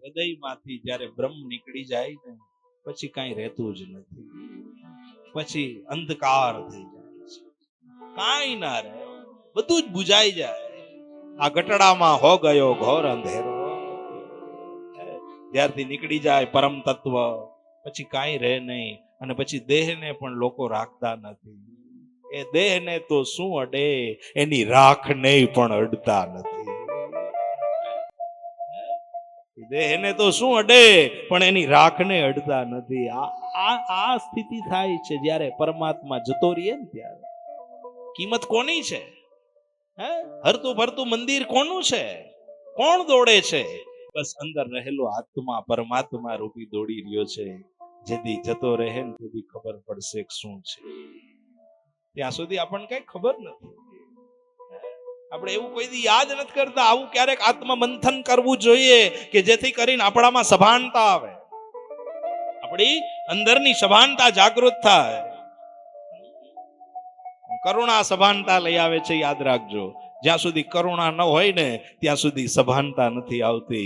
હૃદયમાંથી જ્યારે બ્રહ્મ નીકળી જાય ને પછી કાંઈ રહેતું જ નથી, પછી અંધકાર થઈ જાય છે, કાંઈ ના રહે, બધું જ બુજાઈ જાય. આ ગટડામાં હો ગયો ઘોર અંધેરો. ત્યારથી નીકળી જાય પરમ તત્વ, પછી કાંઈ રહે નહીં. અને પછી દેહને પણ લોકો રાખતા નથી. એ દેહને તો શું અડે, એની રાખને પણ અડતા નથી. દેહને તો શું અડે પણ એની રાખને અડતા નથી. આ સ્થિતિ થાય છે જ્યારે પરમાત્મા જતો રહીએ ને ત્યારે. કિંમત કોની છે? હે, હરતું ફરતું મંદિર કોનું છે? કોણ દોડે છે? બસ અંદર રહેલો આત્મા પરમાત્મા રૂપી દોડી રહ્યો છે. જેથી જતો રહે ને તેથી ખબર પડશે શું છે. ત્યાં સુધી આપણને કઈ ખબર નથી. આપણે એવું કોઈ દી યાદ નથી કરતા. આવું ક્યારેક આત્મમંથન કરવું જોઈએ કે જેથી કરીને આપણામાં સભાનતા આવે, આપણી અંદરની સભાનતા જાગૃત થાય. કરુણા સભાનતા લઈ આવે છે, યાદ રાખજો. જ્યાં સુધી કરુણા ન હોય ને ત્યાં સુધી સભાનતા નથી આવતી.